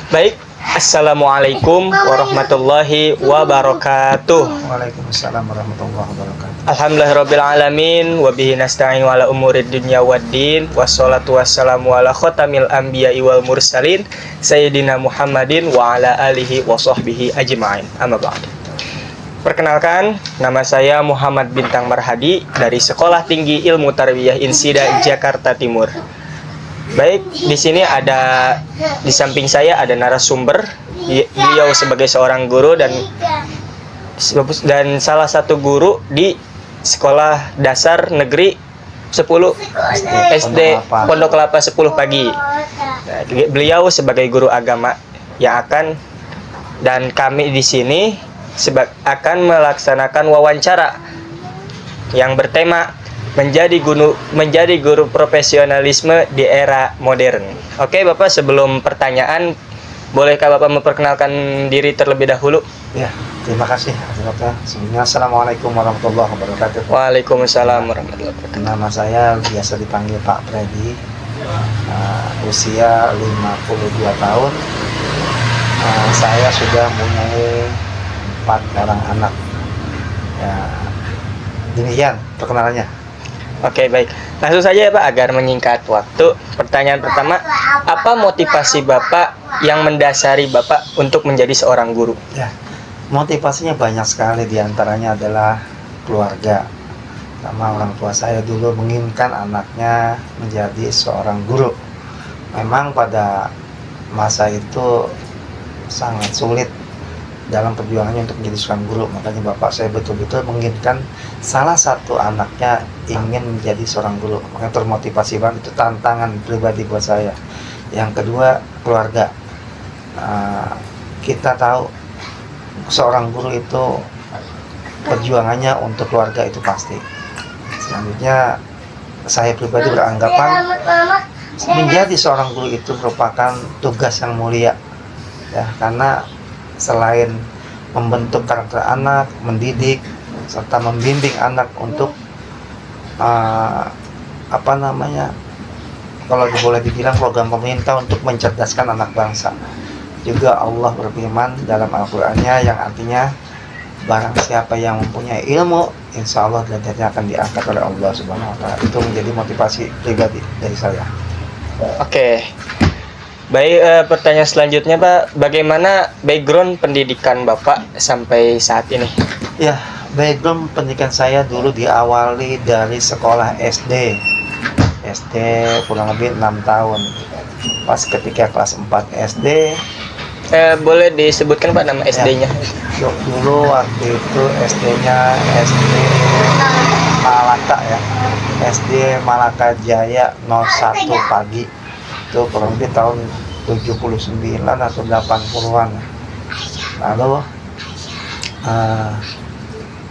Baik, Assalamualaikum warahmatullahi wabarakatuh. Waalaikumsalam warahmatullahi wabarakatuh. Alhamdulillahirabbil alamin wa bihi nasta'in wa ala umurid dunya waddin wassalatu wassalamu ala khatamil anbiya'i wal mursalin sayyidina Muhammadin wa ala alihi wa sahbihi ajma'in. Amma ba'd. Perkenalkan, nama saya Muhammad Bintang Marhadi dari Sekolah Tinggi Ilmu Tarbiyah Insida Jakarta Timur. Baik, di sini di samping saya ada narasumber. Beliau sebagai seorang guru dan salah satu guru di Sekolah Dasar Negeri 10 SD Pondok Kelapa 10 Pagi. Nah, beliau sebagai guru agama dan kami di sini akan melaksanakan wawancara yang bertema menjadi guru profesionalisme di era modern. Oke, Bapak, sebelum pertanyaan, bolehkah Bapak memperkenalkan diri terlebih dahulu? Ya, terima kasih Bapak. Sebelumnya Assalamualaikum warahmatullahi wabarakatuh. Waalaikumsalam warahmatullahi wabarakatuh. Nama saya biasa dipanggil Pak Freddy. Usia 52 tahun. Saya sudah mempunyai 4 orang anak. Ya, demikian perkenalannya. Oke, baik. Langsung saja ya Pak, agar menyingkat waktu. Pertanyaan pertama, apa motivasi Bapak yang mendasari Bapak untuk menjadi seorang guru? Ya, motivasinya banyak sekali, diantaranya adalah keluarga. Sama orang tua saya dulu menginginkan anaknya menjadi seorang guru. Memang pada masa itu sangat sulit dalam perjuangannya untuk menjadi seorang guru. Makanya bapak saya betul-betul menginginkan salah satu anaknya ingin menjadi seorang guru. Makanya termotivasi banget, itu tantangan pribadi buat saya. Yang kedua, keluarga. Kita tahu seorang guru itu perjuangannya untuk keluarga itu pasti. Selanjutnya, saya pribadi beranggapan menjadi seorang guru itu merupakan tugas yang mulia, ya, karena selain membentuk karakter anak, mendidik, serta membimbing anak untuk kalau boleh dibilang program pemerintah untuk mencerdaskan anak bangsa. Juga Allah berfirman dalam Al-Qur'annya yang artinya barang siapa yang mempunyai ilmu, insya Allah derajatnya akan diangkat oleh Allah Subhanahu wa Ta'ala. Itu menjadi motivasi pribadi dari saya. Oke. Baik, pertanyaan selanjutnya Pak, bagaimana background pendidikan Bapak sampai saat ini? Ya, background pendidikan saya dulu diawali dari sekolah SD kurang lebih 6 tahun. Pas ketika kelas 4 SD. Boleh disebutkan Pak nama SD-nya? Ya, dulu waktu itu SD-nya SD Malaka ya, SD Malaka Jaya 01 Pagi. Itu kurang lebih tahun 79 atau 80-an. Lalu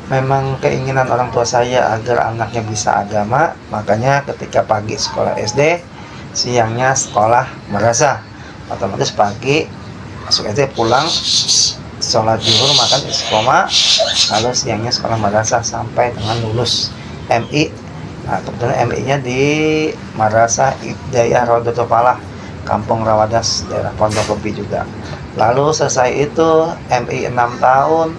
memang keinginan orang tua saya agar anaknya bisa agama, makanya ketika pagi sekolah SD, siangnya sekolah madrasah. Otomatis pagi masuk SD, pulang sholat zuhur, makan istiqomah, lalu siangnya sekolah madrasah sampai dengan lulus MI. Nah, kebetulan MI-nya di Madrasah Ibtidaiyah Rodoto Falah, Kampung Rawadas, daerah Pondok Kopi juga. Lalu selesai itu MI 6 tahun,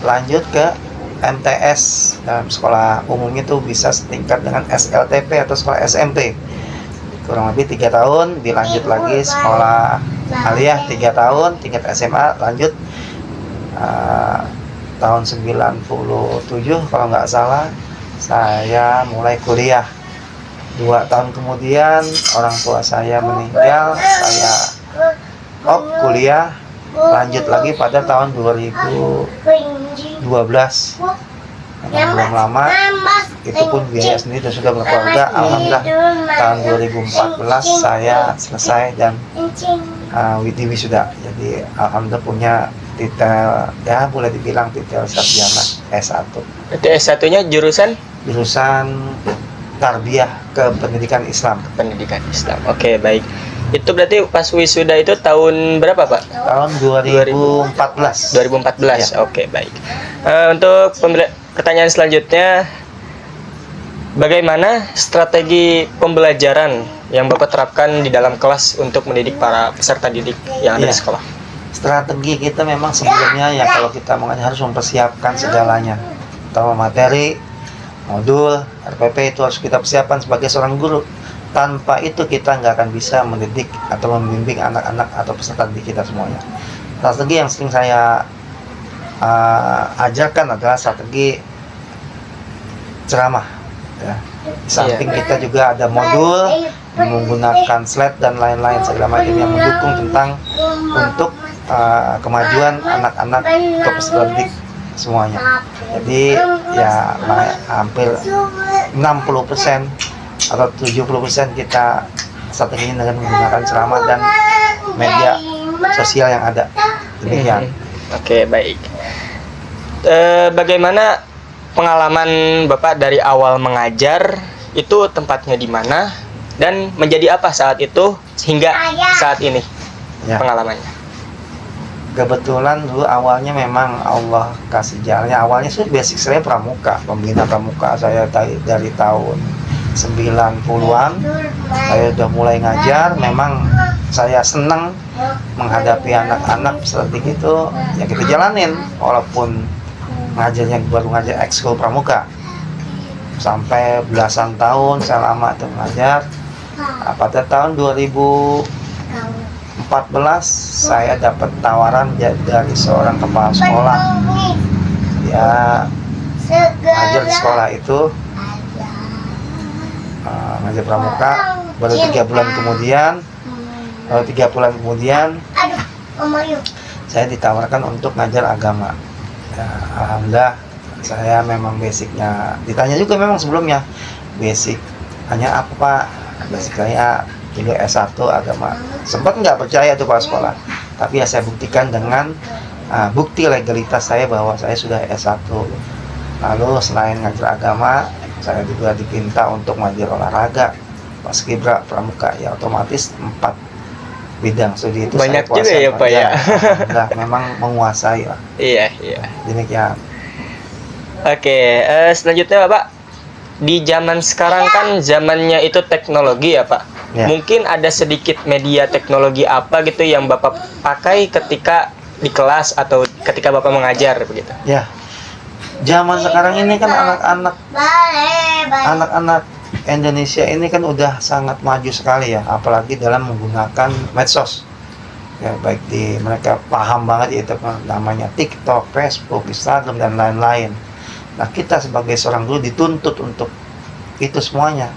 lanjut ke MTS. Dalam sekolah umum itu bisa setingkat dengan SLTP atau sekolah SMP. Kurang lebih 3 tahun, dilanjut lagi sekolah aliyah 3 tahun, tingkat SMA, lanjut tahun 97 kalau nggak salah, saya mulai kuliah. 2 tahun kemudian orang tua saya meninggal, saya kuliah lanjut lagi pada tahun 2012. Belum lama, itu pun biaya sendiri dan sudah berkeluarga. Alhamdulillah tahun 2014 saya selesai dan wisuda. Jadi alhamdulillah punya titel, ya boleh dibilang titel sarjana S1. Berarti S1-nya jurusan tarbiyah ke pendidikan Islam. Pendidikan Islam. Oke, baik. Itu berarti pas wisuda itu tahun berapa, Pak? Tahun 2014. 2014. Ya. Oke, baik. Untuk pertanyaan selanjutnya, bagaimana strategi pembelajaran yang Bapak terapkan di dalam kelas untuk mendidik para peserta didik yang ada di Iya. sekolah? Strategi kita memang sebelumnya ya kalau kita mengajar harus mempersiapkan segalanya, terutama materi, modul, RPP itu harus kita persiapkan sebagai seorang guru. Tanpa itu kita nggak akan bisa mendidik atau membimbing anak-anak atau peserta didik kita semuanya. Strategi yang sering saya ajarkan adalah strategi ceramah. Ya. Di samping kita juga ada modul menggunakan slide dan lain-lain segala macam yang mendukung tentang untuk kemajuan anak-anak atau peserta didik semuanya. Jadi ya hampir 60% atau 70% kita strateginya dengan menggunakan ceramah dan media sosial yang ada. Demikian. Oke, baik. Bagaimana pengalaman Bapak dari awal mengajar, itu tempatnya di mana dan menjadi apa saat itu hingga saat ini Ya. pengalamannya? Kebetulan dulu awalnya memang Allah kasih jalannya. Awalnya sih basic saya pramuka, pembina pramuka saya dari tahun 90-an. Saya udah mulai ngajar, memang saya senang menghadapi anak-anak seperti itu. Ya kita jalanin walaupun ngajarnya baru ngajar ekskul pramuka. Sampai belasan tahun saya lama itu mengajar. Pada tahun 2014 saya dapat tawaran dari seorang kepala sekolah. Ya ngajar di sekolah itu ngajar pramuka. Baru 3 bulan kemudian saya ditawarkan untuk ngajar agama. Ya, alhamdulillah saya memang basicnya ditanya juga memang sebelumnya basic hanya apa Pak, basic saya dulu S1 agama. Sempat nggak percaya tuh Pak sekolah, tapi ya saya buktikan dengan bukti legalitas saya bahwa saya sudah S1. Lalu selain ngajar agama, saya juga dipinta untuk ngajar olahraga, paskibra, pramuka, ya otomatis 4 bidang studi itu Banyak saya juga kuasai, ya, Pak, ya. Alhamdulillah, memang menguasai lah. Iya, iya. Demikian. Oke, selanjutnya Bapak, di zaman sekarang kan zamannya itu teknologi ya Pak. Ya. Mungkin ada sedikit media teknologi apa gitu yang Bapak pakai ketika di kelas atau ketika Bapak mengajar begitu? Ya, zaman sekarang ini kan anak-anak Indonesia ini kan udah sangat maju sekali ya, apalagi dalam menggunakan medsos. Ya, baik mereka paham banget itu namanya TikTok, Facebook, Instagram dan lain-lain. Nah, kita sebagai seorang guru dituntut untuk itu semuanya.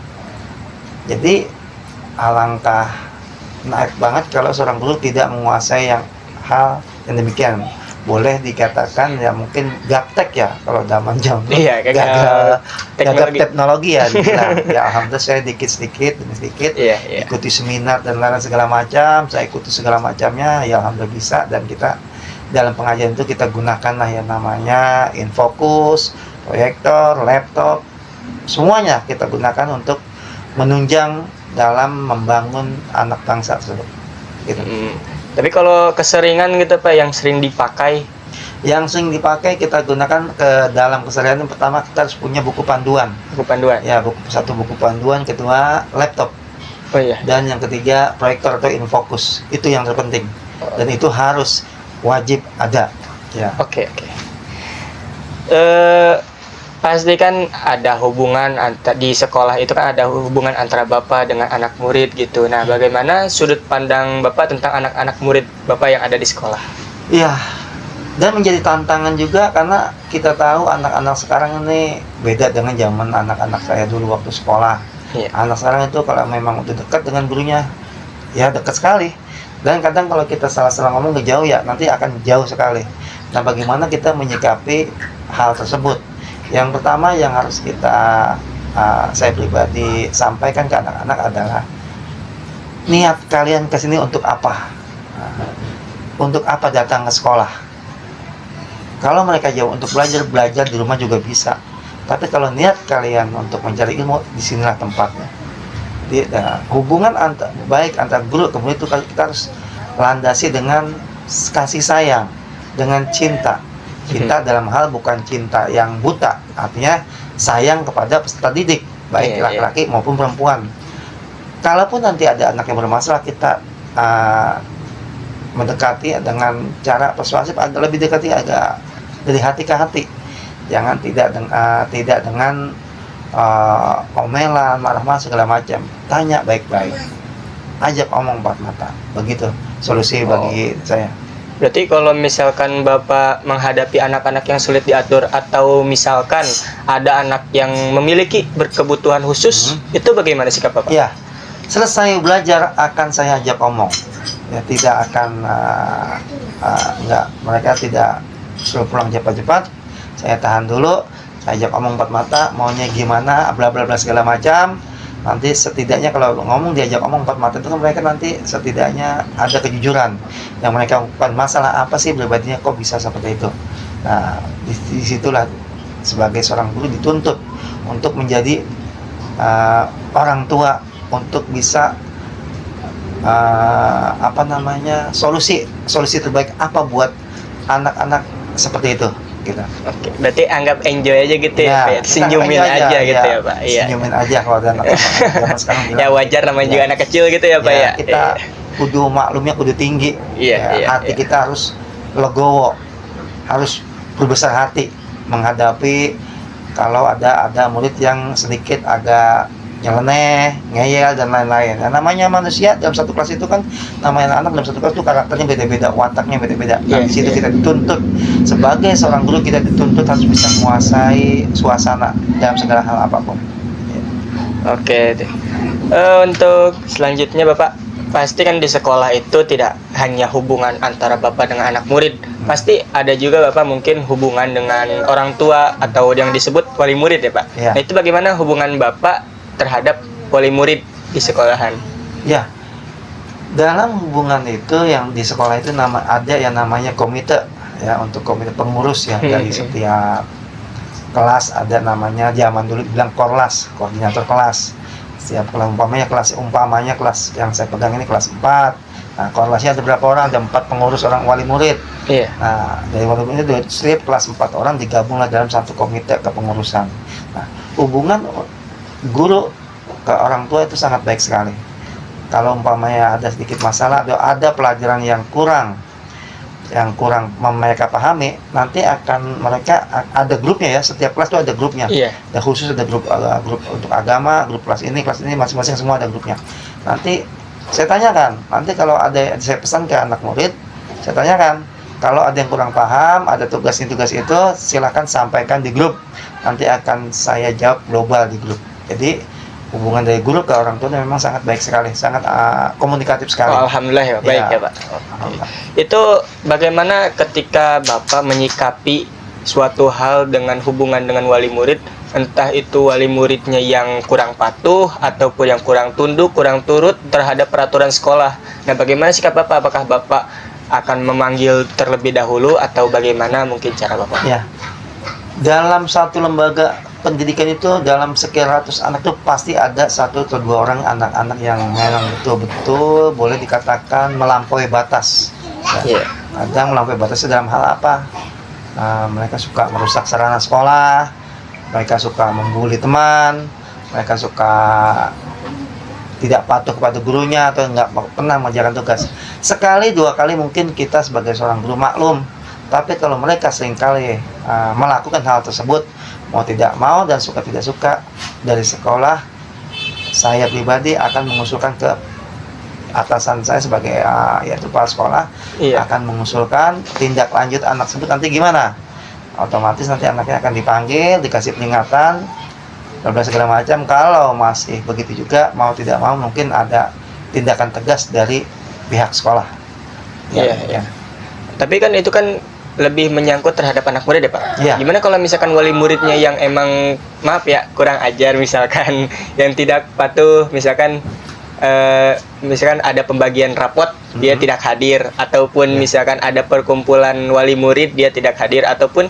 Jadi alangkah naik banget kalau seorang guru tidak menguasai hal yang demikian. Boleh dikatakan ya mungkin gaptek ya kalau zaman Iya, gagal teknologi ya. Nah, ya alhamdulillah saya sedikit demi sedikit Iya, iya. ikuti seminar dan lain segala macam. Saya ikuti segala macamnya, ya alhamdulillah bisa. Dan kita dalam pengajian itu kita gunakan lah yang namanya infocus, proyektor, laptop, semuanya kita gunakan untuk menunjang dalam membangun anak bangsa tersebut. Gitu. Tapi kalau keseringan gitu Pak yang sering dipakai, Yang sering dipakai kita gunakan ke dalam keseharian. Pertama kita harus punya buku panduan. buku panduan. Ya, satu buku panduan, kedua laptop, Oh iya. dan yang ketiga proyektor atau infocus. Itu yang terpenting. Dan itu harus wajib ada. Ya. Oke, oke. Pasti kan ada hubungan di sekolah itu kan ada hubungan antara Bapak dengan anak murid gitu. Nah, bagaimana sudut pandang Bapak tentang anak-anak murid Bapak yang ada di sekolah? Iya. Dan menjadi tantangan juga karena kita tahu anak-anak sekarang ini beda dengan zaman anak-anak saya dulu waktu sekolah. Iya. Anak sekarang itu kalau memang udah dekat dengan gurunya, ya dekat sekali. Dan kadang kalau kita salah-salah ngomong ke jauh ya nanti akan jauh sekali. Nah, bagaimana kita menyikapi hal tersebut? Yang pertama yang harus saya pribadi sampaikan ke anak-anak adalah niat kalian ke sini untuk apa? Untuk apa datang ke sekolah? Kalau mereka jauh untuk belajar di rumah juga bisa. Tapi kalau niat kalian untuk mencari ilmu, disinilah tempatnya. Jadi, hubungan baik antar guru kemudian itu kita harus landasi dengan kasih sayang, dengan cinta. Cinta dalam hal bukan cinta yang buta, artinya sayang kepada peserta didik, baik laki-laki maupun perempuan. kalaupun nanti ada anak yang bermasalah, kita mendekati dengan cara persuasif, agak lebih dekati agak dari hati ke hati. Jangan tidak dengan omelan, marah-marah segala macam. Tanya baik-baik, ajak omong empat mata. Begitu solusi bagi saya. Berarti kalau misalkan Bapak menghadapi anak-anak yang sulit diatur, atau misalkan ada anak yang memiliki berkebutuhan khusus, itu bagaimana sikap Bapak? Ya, selesai belajar akan saya ajak omong. Ya, tidak akan mereka tidak suruh pulang cepat-cepat. Saya tahan dulu, saya ajak omong empat mata, maunya gimana, bla bla bla segala macam. Nanti setidaknya kalau ngomong diajak omong empat mata itu kan mereka nanti setidaknya ada kejujuran yang mereka bukan masalah apa sih pribadinya kok bisa seperti itu. Nah, disitulah sebagai seorang guru dituntut untuk menjadi orang tua, untuk bisa solusi terbaik apa buat anak-anak seperti itu. Gitu. Oke, berarti anggap enjoy aja gitu ya, Pak. Ya, Senyumin aja gitu ya, Pak. Iya. Senyumin aja kalau ada anak zaman sekarang bilang. Ya wajar, namanya juga anak kecil gitu ya, Pak ya. Kita kudu maklumnya kudu tinggi. Hati kita harus legowo, harus berbesar hati menghadapi kalau ada murid yang sedikit agak nyeleneh, ngeyel dan lain-lain. Nah, namanya manusia dalam satu kelas itu kan, namanya anak dalam satu kelas itu karakternya beda-beda, wataknya beda-beda. Nah, di situ kita dituntut sebagai seorang guru, kita dituntut harus bisa menguasai suasana dalam segala hal apapun. Oke. Untuk selanjutnya Bapak, pasti kan di sekolah itu tidak hanya hubungan antara Bapak dengan anak murid, pasti ada juga Bapak mungkin hubungan dengan orang tua atau yang disebut wali murid ya, Pak. Ya. Nah, itu bagaimana hubungan Bapak terhadap wali murid di sekolahan? Ya, dalam hubungan itu yang di sekolah itu ada yang namanya komite, ya, untuk komite pengurus ya dari setiap kelas. Ada namanya, zaman dulu bilang korlas, koordinator kelas. Setiap kelas, umpamanya kelas yang saya pegang ini kelas 4. Nah, korlasnya ada berapa orang? Ada 4 pengurus orang wali murid. Iya. Nah, dari wali murid itu setiap kelas 4 orang digabunglah dalam satu komite kepengurusan. Nah, hubungan guru ke orang tua itu sangat baik sekali. Kalau umpamanya ada sedikit masalah atau ada pelajaran yang kurang mereka pahami, nanti akan mereka ada grupnya ya, setiap kelas itu ada grupnya. Iya. Dan khusus ada grup untuk agama, grup kelas ini masing-masing semua ada grupnya. Nanti saya tanyakan, nanti kalau saya pesan ke anak murid, saya tanyakan, kalau ada yang kurang paham, ada tugas itu, silakan sampaikan di grup. Nanti akan saya jawab global di grup. Jadi hubungan dari guru ke orang tua memang sangat baik sekali, sangat komunikatif sekali. Oh, alhamdulillah ya, baik ya, Pak. Itu bagaimana ketika Bapak menyikapi suatu hal dengan hubungan dengan wali murid, entah itu wali muridnya yang kurang patuh ataupun yang kurang tunduk, kurang turut terhadap peraturan sekolah. Nah, bagaimana sikap Bapak? Apakah Bapak akan memanggil terlebih dahulu atau bagaimana mungkin cara Bapak? Ya. Dalam satu lembaga pendidikan itu, dalam sekian ratus anak itu pasti ada 1 atau 2 orang anak-anak yang memang betul-betul boleh dikatakan melampaui batas. Kadang melampaui batasnya dalam hal apa? Mereka suka merusak sarana sekolah, mereka suka membuli teman, mereka suka tidak patuh kepada gurunya atau nggak pernah mengerjakan tugas. Sekali 2 kali mungkin kita sebagai seorang guru maklum. Tapi kalau mereka seringkali melakukan hal tersebut, mau tidak mau dan suka tidak suka, dari sekolah saya pribadi akan mengusulkan ke atasan saya sebagai yaitu kepala sekolah, akan mengusulkan tindak lanjut anak tersebut nanti gimana. Otomatis nanti anaknya akan dipanggil, dikasih peringatan, dan segala macam. Kalau masih begitu juga, mau tidak mau mungkin ada tindakan tegas dari pihak sekolah. Iya. Tapi kan itu kan lebih menyangkut terhadap anak murid ya, Pak. Iya. Gimana kalau misalkan wali muridnya yang emang maaf ya kurang ajar, misalkan yang tidak patuh, misalkan ada pembagian rapot dia tidak hadir, ataupun misalkan ada perkumpulan wali murid dia tidak hadir, ataupun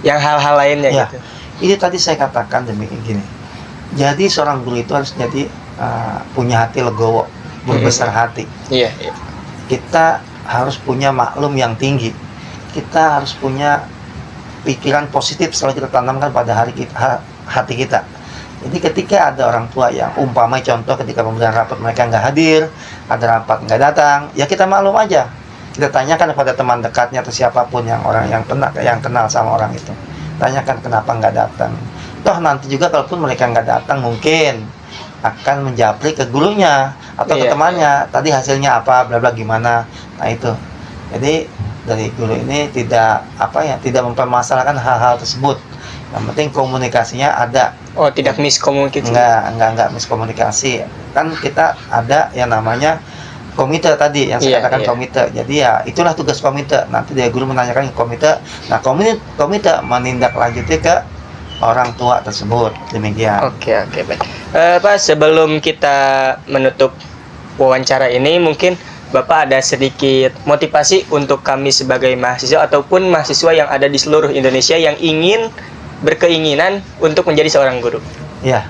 yang hal-hal lainnya gitu. Ini tadi saya katakan demikian gini. Jadi seorang guru itu harus jadi punya hati legowo, berbesar hati. Iya. Kita harus punya maklum yang tinggi. Kita harus punya pikiran positif selalu kita tanamkan pada hati kita. Jadi ketika ada orang tua yang umpamanya contoh ketika pemberian rapat mereka nggak hadir, ada rapat nggak datang, ya kita maklum aja. Kita tanyakan kepada teman dekatnya atau siapapun yang orang yang kenal sama orang itu. Tanyakan kenapa nggak datang. Toh nanti juga kalaupun mereka nggak datang mungkin akan menjapri ke gurunya atau ke temannya. Tadi hasilnya apa, bla bla gimana. Nah itu. Jadi dari guru ini tidak mempermasalahkan hal-hal tersebut. Yang penting komunikasinya ada. Oh, tidak miskomunikasi. Enggak miskomunikasi. Kan kita ada yang namanya komite tadi yang saya katakan komite. Jadi ya itulah tugas komite. Nanti dia guru menanyakan ke komite. Nah, komite menindaklanjuti ke orang tua tersebut. Demikian. Oke, baik. Pak, sebelum kita menutup wawancara ini, mungkin Bapak ada sedikit motivasi untuk kami sebagai mahasiswa ataupun mahasiswa yang ada di seluruh Indonesia yang berkeinginan untuk menjadi seorang guru. Ya,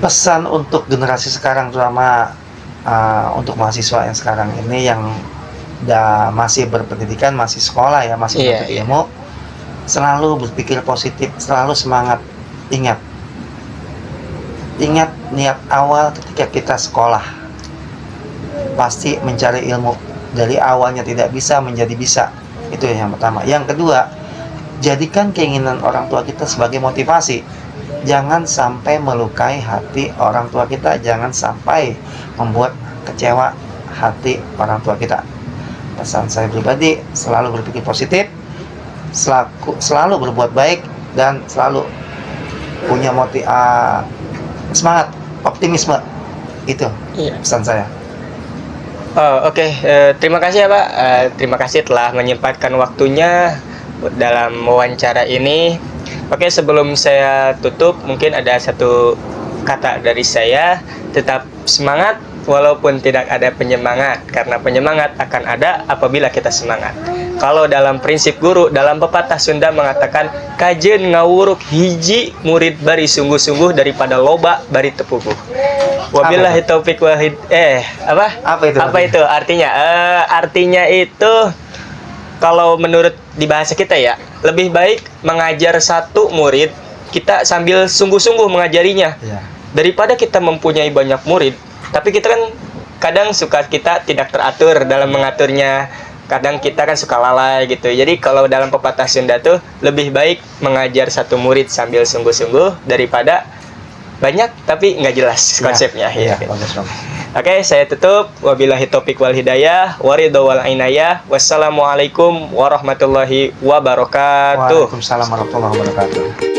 pesan untuk generasi sekarang terutama untuk mahasiswa yang sekarang ini yang masih berpendidikan, masih sekolah ya, masih menuntut ilmu, selalu berpikir positif, selalu semangat. Ingat niat awal ketika kita sekolah, pasti mencari ilmu. Dari awalnya tidak bisa menjadi bisa. Itu yang pertama. Yang kedua, jadikan keinginan orang tua kita sebagai motivasi. Jangan sampai melukai hati orang tua kita. Jangan sampai membuat kecewa hati orang tua kita. Pesan saya pribadi, selalu berpikir positif, selalu berbuat baik, dan selalu punya semangat, optimisme. Itu pesan saya. Oke. Terima kasih ya Pak. Terima kasih telah menyempatkan waktunya dalam wawancara ini. Oke, sebelum saya tutup, mungkin ada satu kata dari saya. Tetap semangat walaupun tidak ada penyemangat, karena penyemangat akan ada apabila kita semangat. Kalau dalam prinsip guru, dalam pepatah Sunda mengatakan, kajen ngawuruk hiji murid bari sungguh-sungguh daripada loba bari tepuguh. Wabillahi taufik wal Apa itu artinya? Artinya itu, kalau menurut di bahasa kita ya, lebih baik mengajar satu murid kita sambil sungguh-sungguh mengajarinya, daripada kita mempunyai banyak murid tapi kita kan kadang kita tidak teratur dalam mengaturnya. Kadang kita kan suka lalai gitu. Jadi kalau dalam pepatah Sunda tuh, lebih baik mengajar satu murid sambil sungguh-sungguh daripada banyak tapi nggak jelas konsepnya. Oke, saya tutup. Wabillahi taufik wal hidayah, waridho wal inayah. Wassalamualaikum warahmatullahi wabarakatuh. Waalaikumsalam warahmatullahi wabarakatuh.